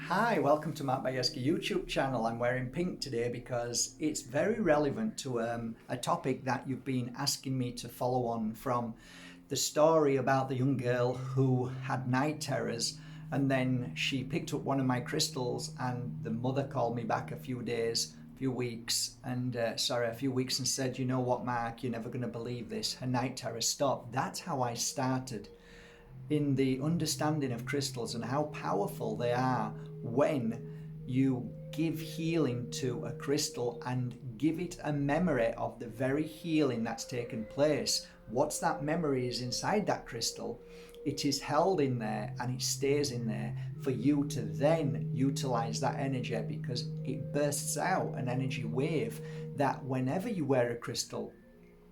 Hi, welcome to Mark Bajerski YouTube channel. I'm wearing pink today because it's very relevant to a topic that you've been asking me to follow on from the story about the young girl who had night terrors, and then she picked up one of my crystals and the mother called me back a few weeks and said, you know what, Mark, you're never going to believe this, her night terrors stopped. That's how I started in the understanding of crystals and how powerful they are when you give healing to a crystal and give it a memory of the very healing that's taken place. What's that memory is inside that crystal. It is held in there and it stays in there for you to then utilize that energy, because it bursts out an energy wave that whenever you wear a crystal,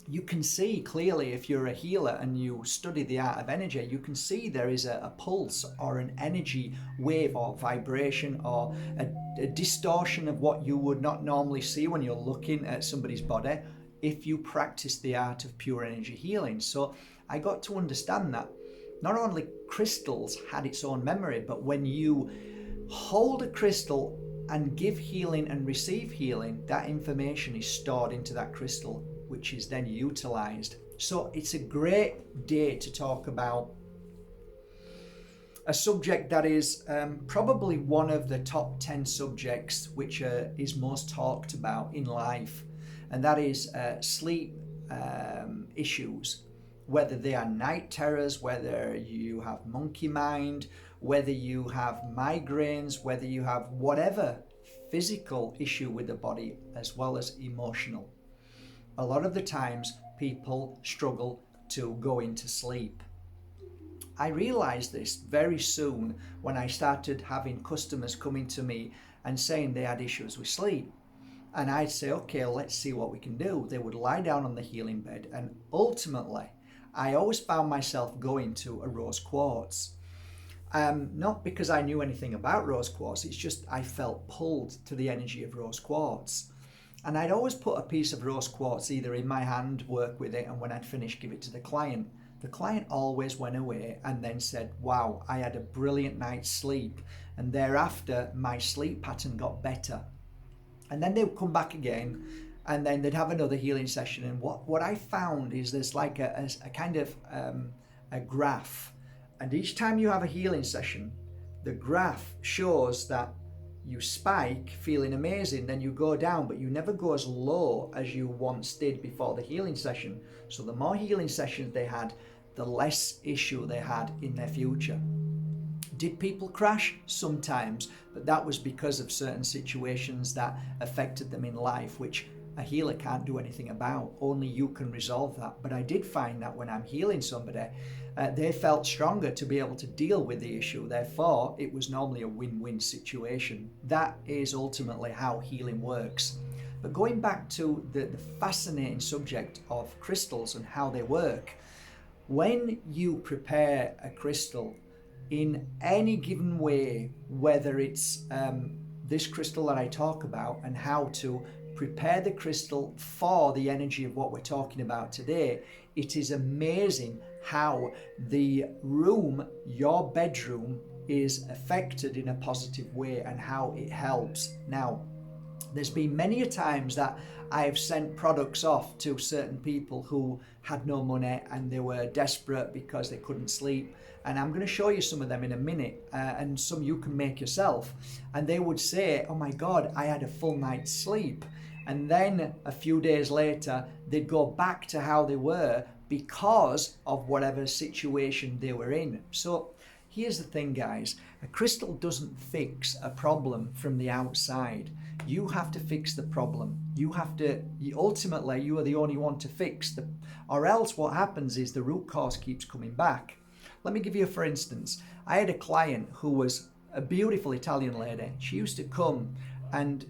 you can see clearly. If you're a healer and you study the art of energy, you can see there is a pulse or an energy wave or vibration or a distortion of what you would not normally see when you're looking at somebody's body if you practice the art of pure energy healing. So I got to understand that not only crystals had its own memory, but when you hold a crystal and give healing and receive healing, that information is stored into that crystal, which is then utilized. So it's a great day to talk about a subject that is probably one of the top 10 subjects which is most talked about in life, and that is sleep issues, whether they are night terrors, whether you have monkey mind, whether you have migraines, whether you have whatever physical issue with the body as well as emotional. A lot of the times people struggle to go into sleep. I realized this very soon when I started having customers coming to me and saying they had issues with sleep. And I'd say, okay, let's see what we can do. They would lie down on the healing bed, and ultimately I always found myself going to a rose quartz. Not because I knew anything about rose quartz, it's just I felt pulled to the energy of rose quartz. And I'd always put a piece of rose quartz either in my hand, work with it, and when I'd finish, give it to the client. The client always went away and then said, wow, I had a brilliant night's sleep. And thereafter, my sleep pattern got better. And then they would come back again, and then they'd have another healing session. And what I found is there's like a kind of a graph. And each time you have a healing session, the graph shows that you spike feeling amazing, then you go down, but you never go as low as you once did before the healing session. So the more healing sessions they had, the less issue they had in their future. Did people crash? Sometimes, but that was because of certain situations that affected them in life, which a healer can't do anything about. Only you can resolve that. But I did find that when I'm healing somebody, they felt stronger to be able to deal with the issue. Therefore, it was normally a win-win situation. That is ultimately how healing works. But going back to the fascinating subject of crystals and how they work, when you prepare a crystal in any given way, whether it's this crystal that I talk about and how to prepare the crystal for the energy of what we're talking about today, it is amazing how the room, your bedroom, is affected in a positive way and how it helps. Now, there's been many a times that I have sent products off to certain people who had no money and they were desperate because they couldn't sleep. And I'm going to show you some of them in a minute, and some you can make yourself. And they would say, oh my God, I had a full night's sleep. And then a few days later, they'd go back to how they were because of whatever situation they were in. So here's the thing, guys. A crystal doesn't fix a problem from the outside. You have to fix the problem. Ultimately, you are the only one to fix or else what happens is the root cause keeps coming back. Let me give you for instance. I had a client who was a beautiful Italian lady. She used to come and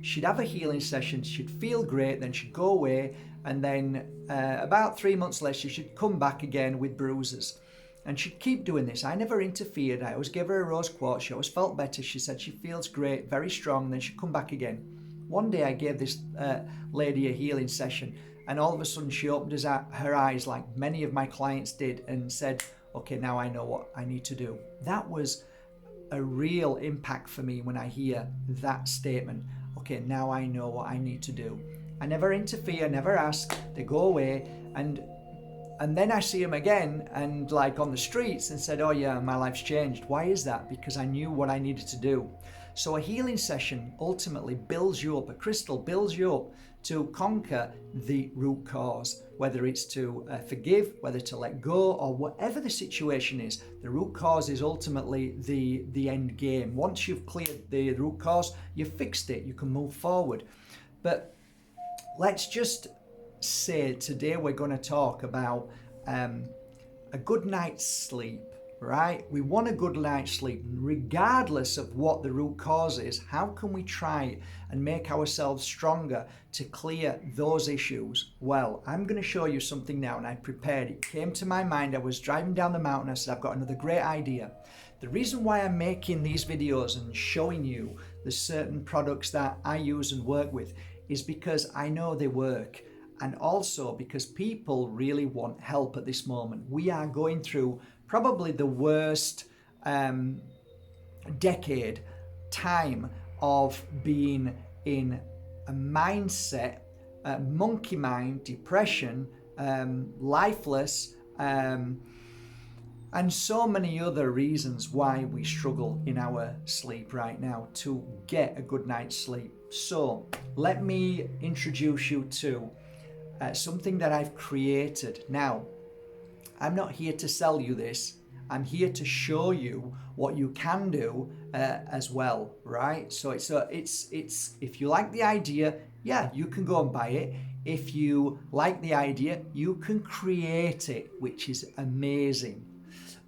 she'd have a healing session, she'd feel great, then she'd go away, and then about 3 months later, she'd come back again with bruises. And she'd keep doing this. I never interfered. I always gave her a rose quartz. She always felt better. She said she feels great, very strong, then she'd come back again. One day I gave this lady a healing session, and all of a sudden she opened her eyes like many of my clients did and said, okay, now I know what I need to do. That was a real impact for me when I hear that statement. Okay, now I know what I need to do. I never interfere, never ask. They go away, and then I see them again, and like on the streets, and said, oh yeah, my life's changed. Why is that? Because I knew what I needed to do. So a healing session ultimately builds you up, a crystal builds you up to conquer the root cause, whether it's to forgive, whether to let go, or whatever the situation is. The root cause is ultimately the end game. Once you've cleared the root cause, you've fixed it, you can move forward. But let's just say today we're going to talk about a good night's sleep, right? We want a good night's sleep regardless of what the root cause is. How can we try and make ourselves stronger to clear those issues? Well, I'm going to show you something now, and I prepared. It came to my mind. I was driving down the mountain. I said, I've got another great idea. The reason why I'm making these videos and showing you the certain products that I use and work with is because I know they work. And also because people really want help at this moment. We are going through probably the worst decade time of being in a mindset, monkey mind, depression, lifeless, and so many other reasons why we struggle in our sleep right now to get a good night's sleep. So let me introduce you to something that I've created. Now, I'm not here to sell you this. I'm here to show you what you can do as well, right? So it's if you like the idea, yeah, you can go and buy it. If you like the idea, you can create it, which is amazing.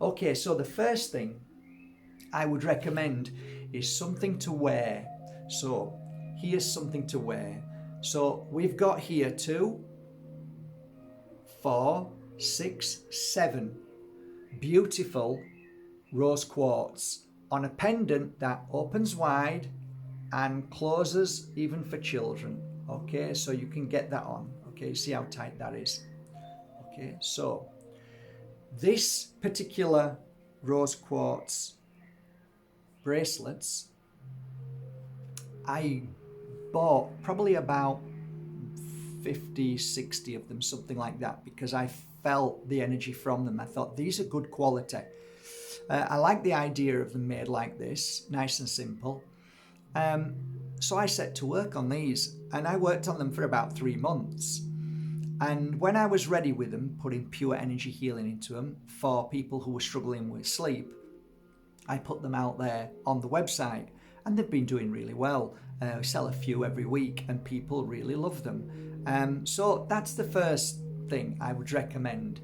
Okay, so the first thing I would recommend is something to wear. So here's something to wear. So we've got here 2, 4, 6, 7 beautiful rose quartz on a pendant that opens wide and closes even for children. Okay, so you can get that on. Okay, see how tight that is. Okay, so this particular rose quartz bracelets I bought probably about 50, 60 of them, something like that, because I felt the energy from them. I thought these are good quality. I like the idea of them made like this, nice and simple. So I set to work on these, and I worked on them for about 3 months. And when I was ready with them, putting pure energy healing into them for people who were struggling with sleep, I put them out there on the website, and they've been doing really well. We sell a few every week, and people really love them. So that's the first thing I would recommend.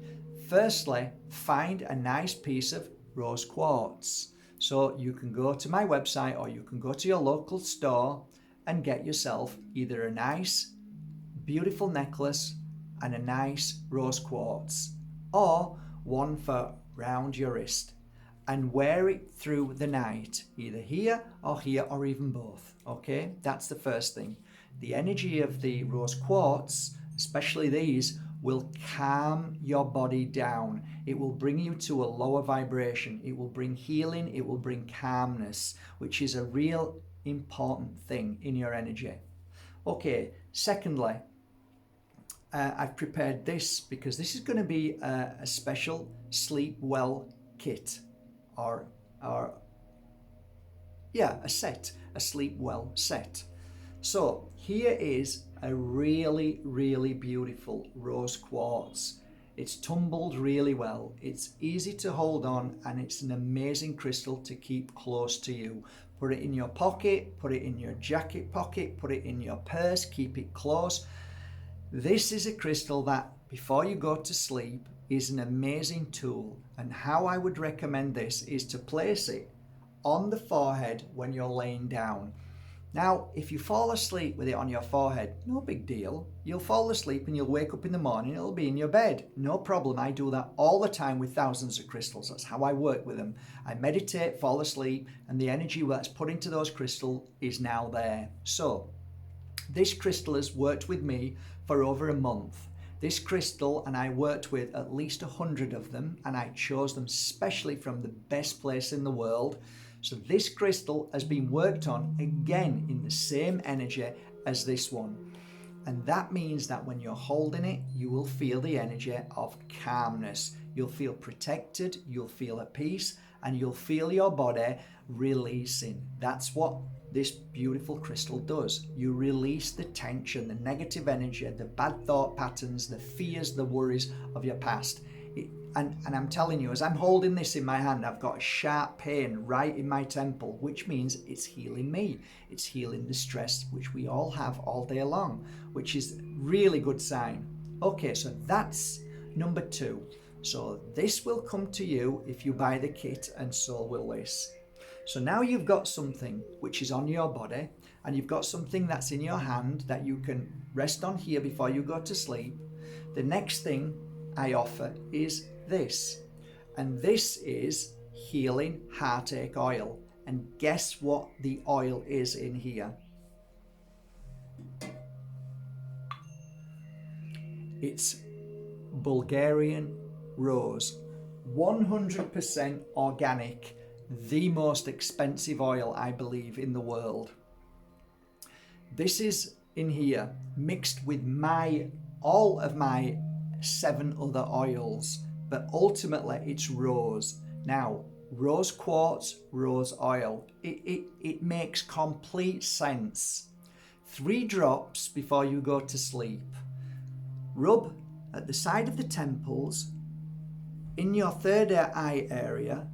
Firstly, find a nice piece of rose quartz. So you can go to my website, or you can go to your local store and get yourself either a nice, beautiful necklace and a nice rose quartz, or one for round your wrist, and wear it through the night, either here, or even both. Okay, that's the first thing. The energy of the rose quartz, especially these, will calm your body down. It will bring you to a lower vibration. It will bring healing. It will bring calmness, which is a real important thing in your energy. Okay, secondly, I've prepared this because this is going to be a special sleep well kit, or a set, a sleep well set. So here is a really, really beautiful rose quartz. It's tumbled really well. It's easy to hold on, and it's an amazing crystal to keep close to you. Put it in your pocket, put it in your jacket pocket, put it in your purse, keep it close. This is a crystal that, before you go to sleep, is an amazing tool. And how I would recommend this is to place it on the forehead when you're laying down. Now, if you fall asleep with it on your forehead, no big deal. You'll fall asleep and you'll wake up in the morning, it'll be in your bed. No problem. I do that all the time with thousands of crystals. That's how I work with them. I meditate, fall asleep, and the energy that's put into those crystals is now there. So, this crystal has worked with me for over a month. This crystal, and I worked with at least 100 of them, and I chose them specially from the best place in the world. So this crystal has been worked on again in the same energy as this one. And that means that when you're holding it, you will feel the energy of calmness. You'll feel protected, you'll feel at peace, and you'll feel your body releasing. That's what this beautiful crystal does. You release the tension, the negative energy, the bad thought patterns, the fears, the worries of your past. And I'm telling you, as I'm holding this in my hand, I've got a sharp pain right in my temple, which means it's healing me. It's healing the stress, which we all have all day long, which is really good sign. Okay, so that's number 2. So this will come to you if you buy the kit, and so will this. So now you've got something which is on your body, and you've got something that's in your hand that you can rest on here before you go to sleep. The next thing I offer is this, and this is healing heartache oil. And guess what the oil is in here? It's Bulgarian rose, 100% organic, the most expensive oil, I believe, in the world. This is in here mixed with all of my 7 other oils, but ultimately it's rose. Now, rose quartz, rose oil, it makes complete sense. 3 drops before you go to sleep. Rub at the side of the temples, in your third eye area,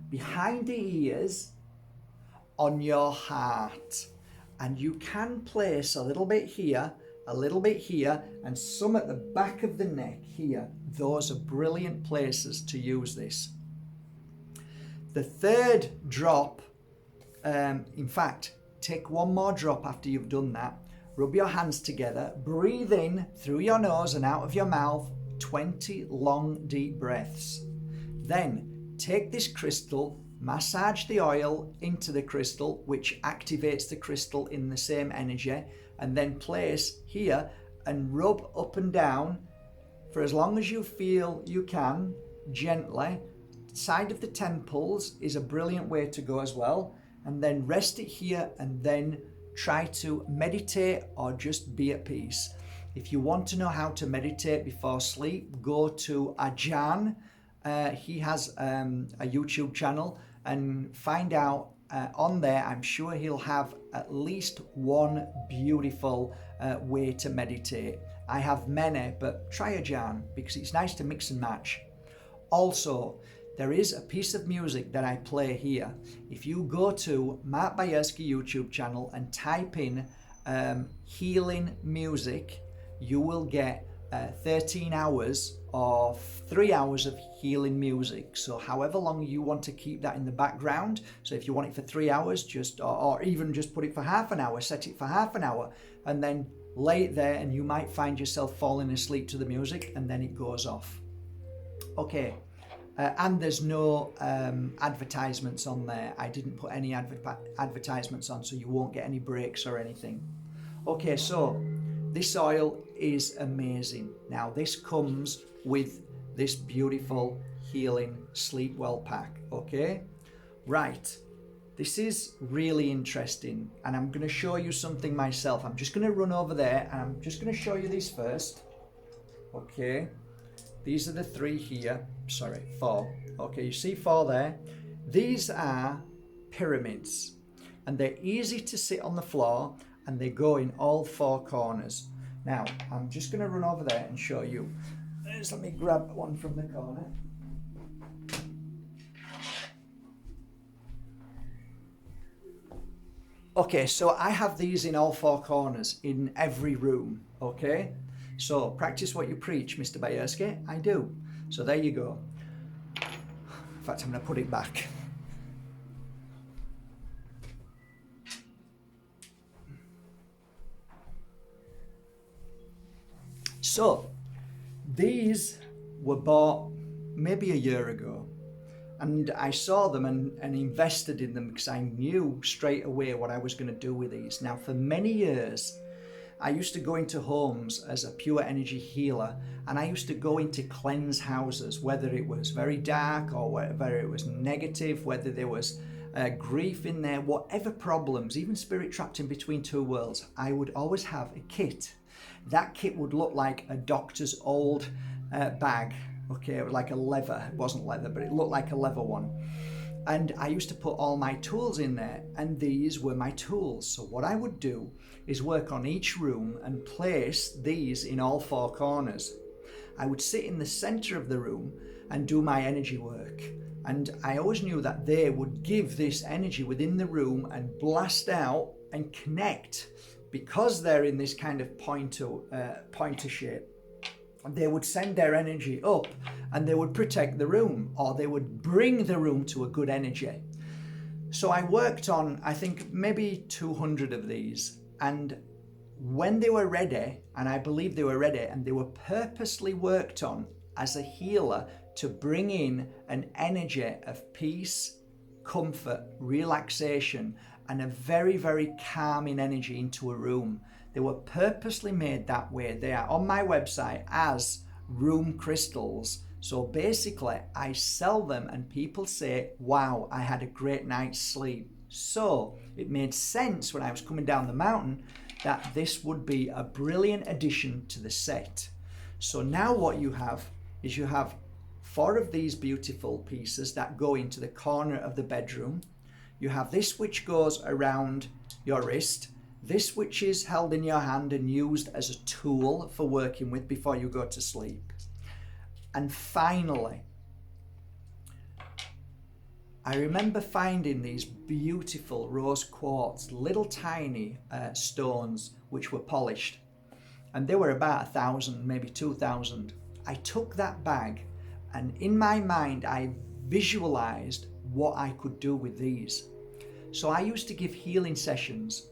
behind the ears, on your heart. And you can place a little bit here, a little bit here, and some at the back of the neck here. Those are brilliant places to use this. The third drop, in fact, take 1 more drop after you've done that. Rub your hands together, breathe in through your nose and out of your mouth, 20 long deep breaths. Then take this crystal, massage the oil into the crystal, which activates the crystal in the same energy, and then place here and rub up and down for as long as you feel you can, gently. Side of the temples is a brilliant way to go as well. And then rest it here and then try to meditate or just be at peace. If you want to know how to meditate before sleep, go to Ajahn. He has a YouTube channel, and find out on there. I'm sure he'll have at least one beautiful way to meditate. I have many, but try Ajahn because it's nice to mix and match. Also, there is a piece of music that I play here. If you go to Mark Bajerski YouTube channel and type in healing music, you will get 13 hours or 3 hours of healing music. So however long you want to keep that in the background. So if you want it for 3 hours, or even just put it for half an hour, set it for half an hour, and then lay it there, and you might find yourself falling asleep to the music, and then it goes off. Okay. And there's no advertisements on there. I didn't put any advertisements on, so you won't get any breaks or anything. Okay, so this oil is amazing. Now, this comes with this beautiful healing sleep well pack, okay? Right, this is really interesting, and I'm going to show you something myself. I'm just going to run over there, and I'm just going to show you these first, okay? These are the 3 here, 4. Okay, you see 4 there? These are pyramids, and they're easy to sit on the floor, and they go in all 4 corners. Now, I'm just going to run over there and show you. Just let me grab one from the corner. Okay, so I have these in all 4 corners, in every room, okay? So, practice what you preach, Mr. Bajerski. I do. So there you go. In fact, I'm going to put it back. So, these were bought maybe a year ago. And I saw them and invested in them because I knew straight away what I was going to do with these. Now, for many years, I used to go into homes as a pure energy healer, and I used to go into cleanse houses, whether it was very dark or whether it was negative, whether there was grief in there, whatever problems, even spirit trapped in between two worlds. I would always have a kit. That kit would look like a doctor's old bag. Okay, it was like a leather. It wasn't leather, but it looked like a leather one. And I used to put all my tools in there, and these were my tools. So what I would do is work on each room and place these in all four corners. I would sit in the center of the room and do my energy work. And I always knew that they would give this energy within the room and blast out and connect. Because they're in this kind of pointer shape, they would send their energy up and they would protect the room, or they would bring the room to a good energy. So I worked on, I think, maybe 200 of these. And when they were ready, and I believe they were ready, and they were purposely worked on as a healer to bring in an energy of peace, comfort, relaxation, and a very, very calming energy into a room. They were purposely made that way. They are on my website as room crystals. So basically, I sell them and people say, wow, I had a great night's sleep. So it made sense when I was coming down the mountain that this would be a brilliant addition to the set. So now what you have is you have 4 of these beautiful pieces that go into the corner of the bedroom. You have this which goes around your wrist, this which is held in your hand and used as a tool for working with before you go to sleep. And finally, I remember finding these beautiful rose quartz, little tiny stones which were polished. And they were about 1,000, maybe 2,000. I took that bag and in my mind I visualized what I could do with these. So I used to give healing sessions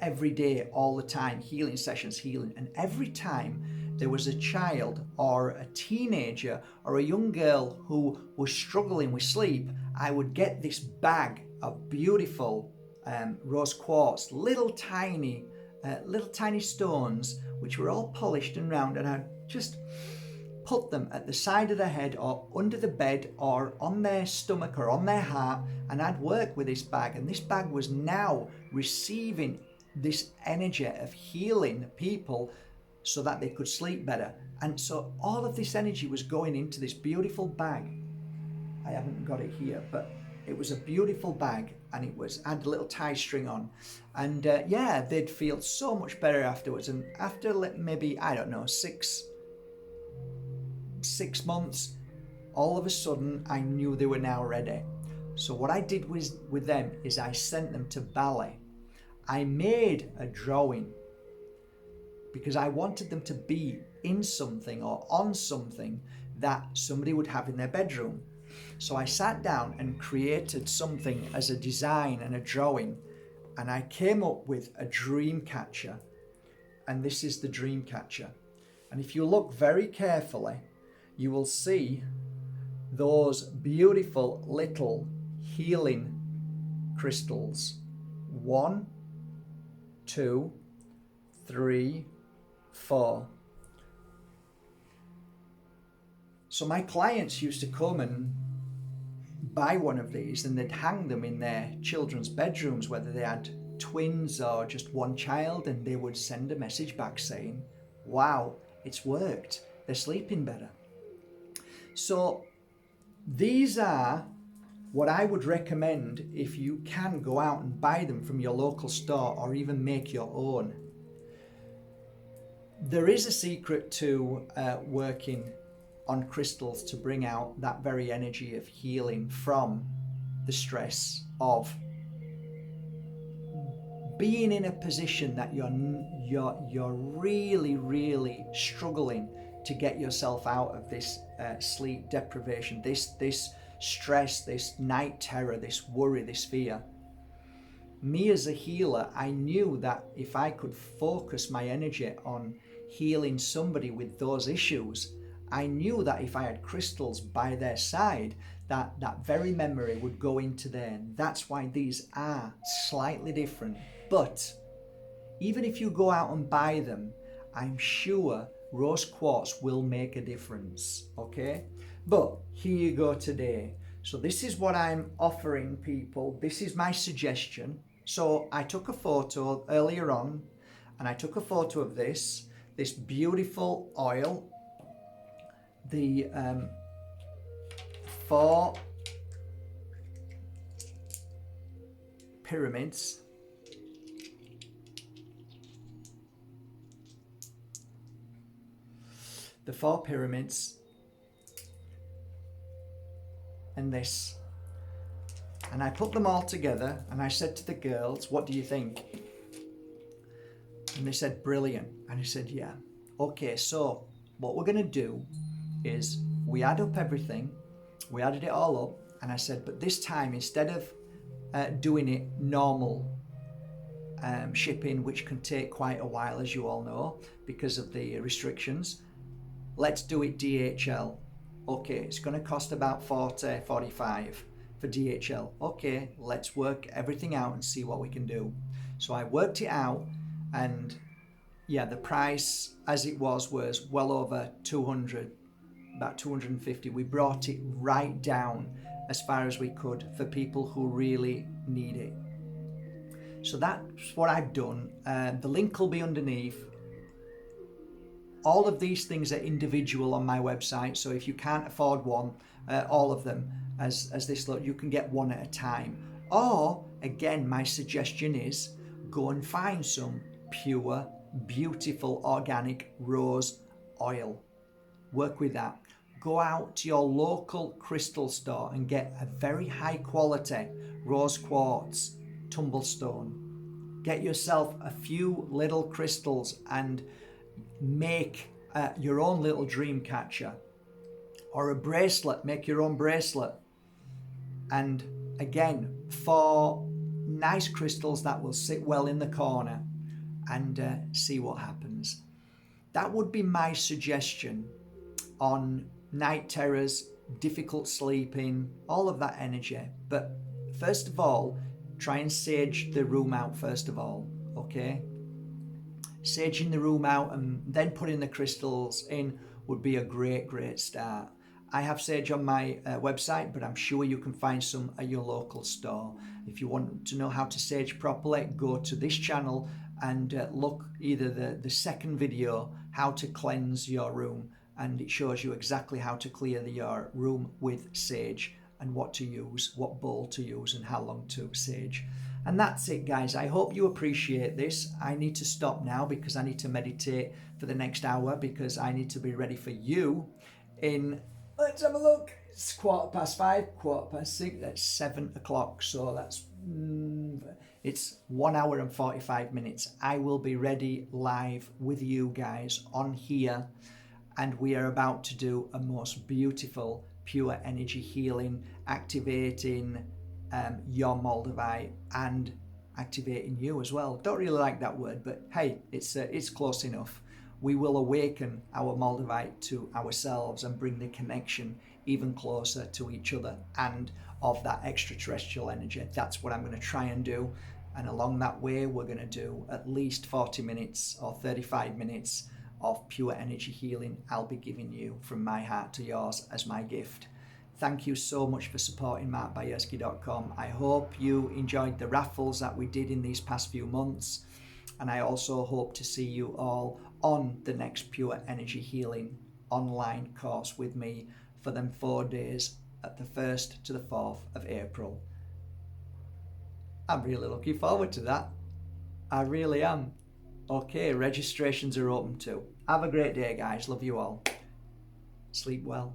every day, all the time, healing sessions, healing. And every time there was a child or a teenager or a young girl who was struggling with sleep, I would get this bag of beautiful rose quartz, little tiny stones, which were all polished and round, and I'd just put them at the side of the head or under the bed or on their stomach or on their heart, and I'd work with this bag. And this bag was now receiving this energy of healing people so that they could sleep better. And so all of this energy was going into this beautiful bag. I haven't got it here, but it was a beautiful bag, and it had a little tie string on. And yeah, they'd feel so much better afterwards. And after maybe, I don't know, six months, all of a sudden I knew they were now ready. So what I did with them is I sent them to ballet. I made a drawing because I wanted them to be in something or on something that somebody would have in their bedroom. So I sat down and created something as a design and a drawing, and I came up with a dream catcher. And this is the dream catcher. And if you look very carefully, you will see those beautiful little healing crystals. 1, 2, 3, 4. So my clients used to come and buy one of these, and they'd hang them in their children's bedrooms, whether they had twins or just one child, and they would send a message back saying, wow, it's worked. They're sleeping better. So these are what I would recommend if you can go out and buy them from your local store or even make your own. There is a secret to working on crystals to bring out that very energy of healing from the stress of being in a position that you're really, really struggling to get yourself out of this sleep deprivation, this stress, this night terror, this worry, this fear. Me as a healer, I knew that if I could focus my energy on healing somebody with those issues, I knew that if I had crystals by their side, that very memory would go into there. And that's why these are slightly different. But even if you go out and buy them, I'm sure rose quartz will make a difference, okay? But here you go today. So this is what I'm offering people. This is my suggestion. So I took a photo earlier on, and I took a photo of this beautiful oil, the 4 pyramids. The 4 pyramids and this. And I put them all together and I said to the girls, what do you think? And they said, brilliant. And I said, yeah. Okay, so what we're going to do is we add up everything. We added it all up. And I said, but this time, instead of doing it normal shipping, which can take quite a while, as you all know, because of the restrictions, let's do it DHL. Okay, it's going to cost about 40, 45 for DHL. Okay, let's work everything out and see what we can do. So I worked it out, and yeah, the price as it was well over 200, about 250. We brought it right down as far as we could for people who really need it. So that's what I've done. The link will be underneath. All of these things are individual on my website, so if you can't afford one, all of them as this look, you can get one at a time. Or again, my suggestion is go and find some pure, beautiful, organic rose oil. Work with that. Go out to your local crystal store and get a very high quality rose quartz tumblestone. Get yourself a few little crystals and make your own little dream catcher, or a bracelet. Make your own bracelet. And again, 4 nice crystals that will sit well in the corner, and see what happens. That would be my suggestion on night terrors, difficult sleeping, all of that energy. But first of all, try and sage the room out first of all, okay? Saging the room out and then putting the crystals in would be a great start. I have sage on my website, but I'm sure you can find some at your local store. If you want to know how to sage properly, go to this channel and look either the second video, how to cleanse your room, and it shows you exactly how to clear your room with sage and what to use, what bowl to use and how long to sage. And that's it, guys. I hope you appreciate this. I need to stop now because I need to meditate for the next hour, because I need to be ready for you in, let's have a look, it's 5:15, 6:15, that's 7 o'clock. So that's, it's 1 hour and 45 minutes. I will be ready live with you guys on here, and we are about to do a most beautiful, pure energy healing, activating your Moldavite and activating you as well. Don't really like that word, but hey, it's close enough. We will awaken our Moldavite to ourselves and bring the connection even closer to each other and of that extraterrestrial energy. That's what I'm going to try and do. And along that way, we're going to do at least 40 minutes or 35 minutes of pure energy healing I'll be giving you from my heart to yours as my gift. Thank you so much for supporting Bajerski.com. I hope you enjoyed the raffles that we did in these past few months. And I also hope to see you all on the next Pure Energy Healing online course with me for them 4 days at the 1st to the 4th of April. I'm really looking forward to that. I really am. Okay, registrations are open too. Have a great day, guys. Love you all. Sleep well.